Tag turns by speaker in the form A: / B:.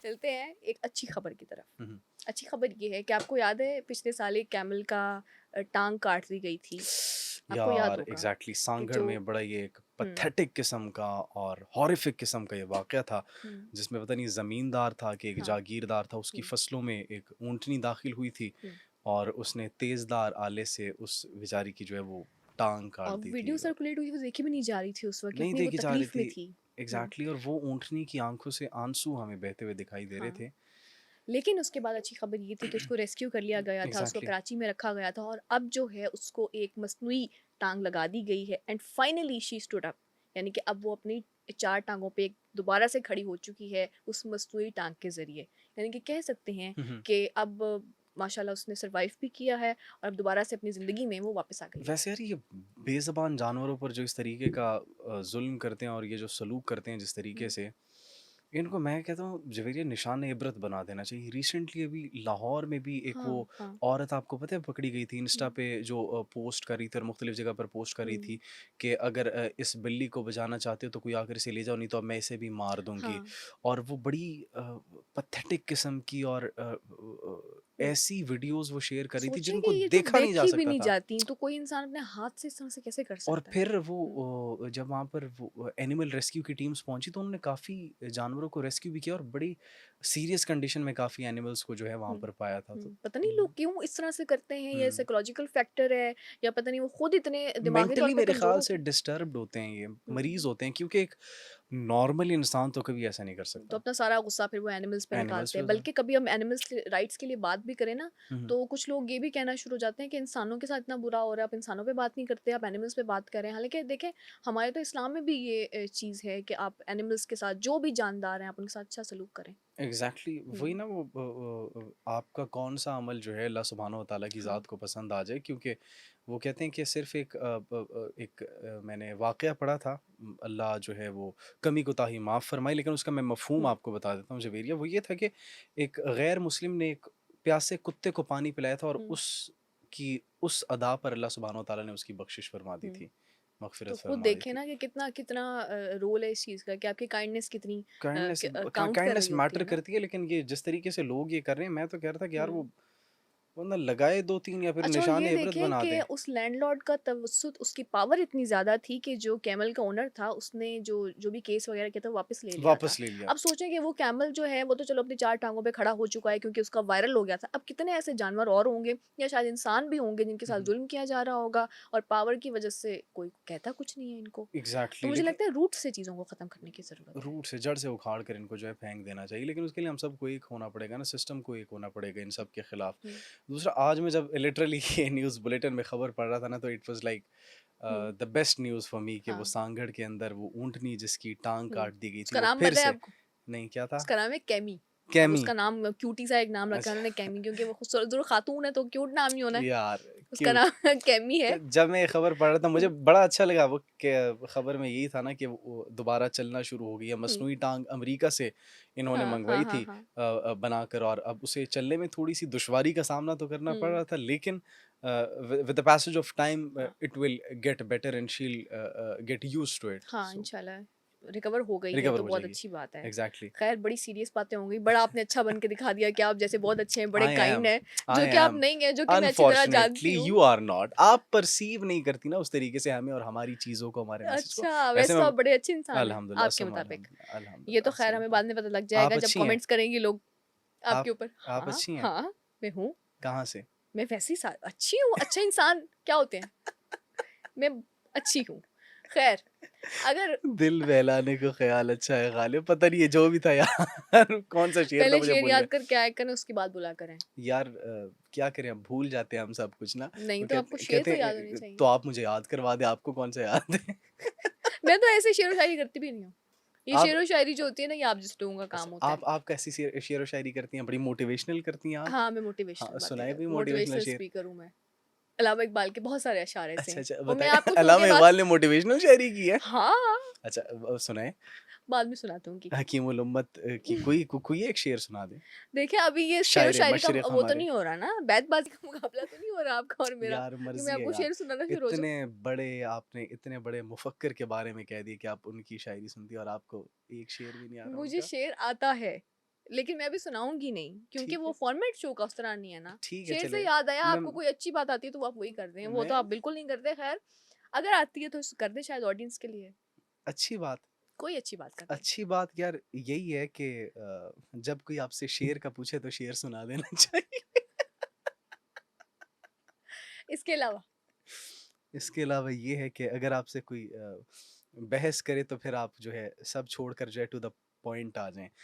A: चलते हैं एक अच्छी खबर की तरफ।
B: हम्म।
A: अच्छी खबर ये है कि आपको याद है पिछले साल एक कैमल का टांग काट दी गई थी। आपको याद
B: यार
A: होगा
B: एग्जैक्टली
A: कि
B: सांगड़
A: जो
B: में बड़ा ये एक
A: हम्म
B: पथेटिक किस्म का और हॉरिफिक किस्म का ये वाकया था,
A: हम्म
B: जिसमें पता नहीं जमींदार था कि एक
A: हाँ
B: जागीरदार था, उसकी
A: हम्म
B: फसलों में एक ऊंटनी दाखिल हुई थी
A: हम्म
B: और उसने तेजदार आले से उस बेचारी की जो है वो टांग काट
A: और
B: दी थी।
A: वीडियो सर्कुलेट हुई, वो देखी भी नहीं जा रही थी उस वक्त,
B: नहीं
A: कितनी वो
B: देखी जा रही
A: तकलीफ
B: थी।
A: में थी।
B: एग्जैक्टली और वो ऊंटनी की आंखों से आंसू हमें बहते हुए दिखाई दे रहे
A: हाँ,
B: थे।
A: लेकिन उसके बाद अच्छी खबर ये थी कि उसको रेस्क्यू कर लिया गया था, उसको
B: एग्जैक्टली।
A: कराची में रखा गया था और अब जो है उसको एक मसनूई टांग लगा दी गई है and finally she stood up. यानी कि अब वो अपनी चार टांगों पे दोबारा से खड़ी हो चुकी है उस मसनूई टांग के ज़रिए। यानी कि कह सकते हैं कि अब माशाल्लाह उसने सरवाइव भी किया है और अब दोबारा से अपनी ज़िंदगी में वो वापस आ गई है।
B: वैसे यार ये बेज़बान जानवरों पर जो इस तरीके का जुल्म करते हैं और ये जो सलूक करते हैं जिस तरीके
A: हम्म,
B: से, इनको मैं कहता हूँ जवेरिया निशान इबरत बना देना चाहिए। रिसेंटली अभी लाहौर में भी एक वो
A: हाँ हाँ
B: औरत आपको पता है पकड़ी गई थी इंस्टा
A: हम्म,
B: पे, जो पोस्ट कर रही थी और मुख्तलिफ जगह पर पोस्ट कर रही
A: हम्म,
B: थी कि अगर इस बिल्ली को बचाना चाहते हो तो कोई आकर इसे ले जाओ, नहीं तो अब मैं इसे भी मार दूंगी।
A: हाँ
B: और वो बड़ी पथेटिक किस्म की और ऐसी वीडियोस वो शेयर कर रही थी
A: सोचिए कि
B: जिनको
A: ये तो
B: देखा नहीं जा
A: देखी भी
B: सकता
A: नहीं
B: था।
A: जाती तो कोई इंसान अपने हाथ से इस तरह से कैसे कर
B: और
A: सकता है।
B: फिर वो
A: हम्म,
B: जब वहाँ पर वो एनिमल रेस्क्यू की टीम्स पहुंची तो उन्होंने काफ़ी जानवरों को रेस्क्यू भी किया और बड़ी सीरियस कंडीशन में काफ़ी एनिमल्स को जो है वहाँ पर पाया था। तो
A: पता नहीं लोग क्यों इस तरह से करते हैं, ये
B: हम्म
A: साइकोलॉजिकल फैक्टर है या पता नहीं वो खुद इतने दिमागी तौर
B: मेंटली
A: पे
B: मेरे
A: कमजोर
B: ख्याल से
A: होते हैं।
B: डिस्टर्ब्ड होते हैं, ये मरीज
A: हम्म,
B: होते हैं, क्योंकि एक नॉर्मल इंसान तो कभी ऐसा नहीं कर
A: तो
B: सकता।
A: अपना सारा गुस्सा फिर वो एनिमल्स पे
B: एनिमल्स
A: निकालते
B: पे
A: हैं।
B: होता है।
A: बल्कि कभी हम एनिमल्स राइट्स के लिए बात भी करें ना,
B: हम्म।
A: तो कुछ लोग ये भी कहना शुरू हो जाते हैं कि इंसानों के साथ इतना बुरा हो रहा है, आप इंसानों पे बात नहीं करते, आप एनिमल्स पे बात कर रहे हैं। हालांकि देखें, हमारे तो इस्लाम में भी ये चीज़ है कि आप एनिमल्स के साथ जो भी जानदार हैं आप उनके साथ अच्छा सलूक करें।
B: एग्जैक्टली वही
A: हम्म
B: ना वो आपका कौन सा अमल जो है अल्लाह सुब्हानो व तआला की
A: हाँ
B: ज़ात को पसंद आ जाए, क्योंकि वो कहते हैं कि सिर्फ मैंने वाक़या पढ़ा था। अल्लाह जो है वो कमी कोताही माफ़ फरमाए, लेकिन उसका मैं मफ़हूम
A: हम्म
B: आपको बता देता हूँ जवेरिया। वो ये था कि एक गैर मुस्लिम ने एक प्यासे कुत्ते को पानी पिलाया था और
A: हम्म
B: उस अदा पर अल्लाह सुब्हानो व तआला ने उसकी बख्शिश फरमा दी
A: हम्म
B: थी,
A: तो
B: मग़फ़िरत
A: खुद
B: फरमा दी
A: देखें
B: थी।
A: ना कि कितना कितना रोल है इस चीज़ का, कि आपकी काइंडनेस कितनी
B: काइंडनेस
A: काउंट कर
B: काइंडनेस
A: रही होती
B: मैटर
A: है ना।
B: करती है, लेकिन ये जिस तरीके से लोग ये कर रहे हैं, मैं तो कह रहा था कि यार
A: हम्म
B: वो ना लगाए 2-3 या फिर
A: अच्छा, और
B: निशान
A: ये
B: इबरत
A: देखें
B: बना
A: कि
B: दें।
A: उस लैंडलॉर्ड का तवज्जुद, उसकी पावर इतनी ज़्यादा थी कि जो कैमल का ओनर था उसने जो जो भी केस वगैरह किया था वो वापस ले लिया था।
B: वापस ले लिया।
A: अब सोचें कि वो कैमल जो है वो तो चलो अपनी चार टांगों पे खड़ा हो चुका है क्योंकि उसका वायरल हो गया था। अब कितने ऐसे जानवर और होंगे या शायद इंसान भी होंगे जिनके साथ जुल्म किया जा रहा होगा और पावर की वजह से कोई कहता कुछ नहीं है इनको। तो
B: एग्जैक्टली
A: मुझे
B: लेकिन
A: लगता है रूट से चीज़ों को ख़त्म करने की ज़रूरत है।
B: रूट से जड़ से उखाड़ कर इनको जो है फेंक देना चाहिए, लेकिन उसके लिए हम सबको एक होना पड़ेगा ना, सिस्टम को एक होना पड़ेगा इन सब के खिलाफ।
A: हम्म
B: दूसरा, आज मैं जब लिटरली ये न्यूज़ बुलेटिन में खबर पढ़ रहा था ना, तो it was like
A: hmm
B: the best news for me कि वो
A: हाँ
B: सांगड़ के अंदर वो ऊंटनी जिसकी टांग काट दी गई थी
A: उसका
B: वो
A: नाम
B: फिर
A: पता है
B: से।
A: आपको?
B: नहीं, क्या था?
A: उसका नाम है कैमी। अब
B: कैमी।
A: उसका नाम क्यूटी सा एक नाम रखा है
B: अच्छा।
A: उन्होंने, कैमी, क्योंकि वो खूबसूरत जो खातून है तो क्यूट नाम ही होना है।
B: यार
A: उसका
B: क्यूट।
A: नाम कैमी है।
B: तो जब मैं ये खबर पढ़ रहा था मुझे
A: हुँ,
B: बड़ा अच्छा लगा। वो खबर में यही था ना कि वो दोबारा चलना शुरू हो गई है।
A: हुँ,
B: मसनूई टांग अमेरिका से इन्होंने
A: हाँ, हाँ,
B: मंगवाई
A: हाँ,
B: थी
A: हाँ।
B: बनाकर, और अब उसे चलने में थोड़ी सी दुश्वारी का सामना तो करना पड़
A: हुँ,
B: रहा था, लेकिन with the passage of time
A: हाँ,
B: it will get better and she get used to it,
A: हाँ,
B: सो
A: इंशाल्लाह रिकवर हो गई है
B: रिकवर
A: तो
B: हो
A: बहुत
B: जाएगी।
A: अच्छी बात है।
B: एग्जैक्टली।
A: ख़ैर बड़ी सीरियस बातें हो गई, बड़ा आपने अच्छा बन के दिखा दिया कि आप जैसे बहुत अच्छे हैं, बड़े
B: आई
A: काइंड
B: एम
A: हैं,
B: आई
A: जो कि आप
B: एम
A: नहीं हैं, जो कि मैं अच्छी तरह
B: अनफॉर्चुनेटली
A: जानती हूँ।
B: You are not. आप परसीव नहीं करती ना उस तरीके से हमें और हमारी चीज़ों को, हमारे मैसेज को।
A: अच्छा,
B: वैसे
A: वैसे तो
B: मैं
A: आप बड़े अच्छे इंसान हैं,
B: अल्हम्दुलिल्लाह
A: आपके
B: सुम्मा
A: मुताबिक।
B: अल्हम्दुलिल्लाह
A: ये तो
B: अल्हम्दुलिल्लाह
A: ख़ैर
B: सुम्मा
A: हमें बाद में पता लग
B: अल्हम्दुलिल्लाह। आप
A: जाएगा जब
B: अच्छी हैं?
A: कमेंट्स करेंगे लोग आपके
B: आप
A: ऊपर।
B: आप
A: हाँ,
B: अच्छी हैं?
A: हाँ, मैं हूँ।
B: कहाँ से?
A: मैं वैसे ही अच्छी हूँ, अच्छे इंसान क्या होते हैं? मैं अच्छी हूँ। ख़ैर, अगर
B: दिल बहलाने को ख़याल अच्छा है गालिब, पता नहीं ये जो भी था यार कौन-सा शेर था
A: पहले
B: मुझे
A: शेर
B: भूल गया।
A: याद करके आया करें, उसके बाद बोला करें।
B: यार क्या करें, हम भूल जाते हैं हम सब कुछ ना।
A: नहीं
B: वो
A: तो आपको
B: कहते
A: शेर
B: कहते
A: तो याद होने
B: तो
A: चाहिए।
B: आप मुझे याद करवा दें, आपको कौन-सा याद है?
A: मैं तो ऐसे शेरो शायरी करती भी नहीं हूँ। ये
B: आप
A: शेरो शायरी जो होती है ना, ये आप जैसे लोगों का काम
B: अच्छा,
A: होता है।
B: आप कैसी शेर व शायरी करती हैं? बड़ी मोटिवेशनल करती हैं आप?
A: हाँ, मैं मोटिवेशनल
B: हाँ,
A: बातें
B: सुनाएँ
A: कर
B: कोई मोटिवेशनल
A: मोटिवेशनल
B: शेर?
A: स्पीकर हूँ मैं। अलामा इकबाल के बहुत सारे अशार ऐसे
B: अच्छा,
A: हैं,
B: अच्छा,
A: वो मैं
B: बताएँ।
A: आपको सुन के
B: अल्लामा
A: बाद
B: इक़बाल ने मोटिवेशनल शायरी की है?
A: हाँ,
B: अच्छा, सुनाएँ।
A: बाद में सुनाती हूँ कि
B: हकीमुल उम्मत की कोई एक शेर सुना दें।
A: देखिए अभी ये शेरो
B: शायरे
A: शायरी का
B: मशरिक़
A: वो तो
B: हमारे।
A: नहीं हो रहा ना, बैतबाज़ी का मुकाबला तो नहीं हो रहा आपका और मेरा,
B: यार
A: कि मैं
B: मर्ज़ी है
A: आपको
B: यार।
A: शेर सुनाना शुरू हो जाऊँ।
B: इतने बड़े आपने इतने बड़े मुफ़क्किर के बारे में कह दिया कि आप उनकी शायरी सुनती हैं और आपको एक शेर भी नहीं आ रहा
A: मुझे
B: उनका।
A: शेर आता है, लेकिन मैं अभी सुनाऊँगी नहीं, क्योंकि
B: ठीक
A: वो
B: है,
A: फॉर्मेट शो का उस तरह नहीं है ना।
B: ठीक है
A: शेर से
B: चले
A: याद आया,
B: मैं
A: आपको कोई अच्छी बात आती है तो आप वही करते हैं, वो तो
B: मैं
A: आप बिल्कुल नहीं करते। ख़ैर, अगर आती है तो कर दें शायद ऑडियंस के लिए,
B: अच्छी बात
A: कोई अच्छी बात कर दें।
B: अच्छी बात यार यही है कि जब कोई आपसे शेर का पूछे तो शेर सुना देना चाहिए।
A: इसके अलावा
B: इसके अलावा ये है कि अगर आपसे कोई बहस करे तो फिर आप जो है सब छोड़कर जो है टू द पॉइंट आ जाएँ।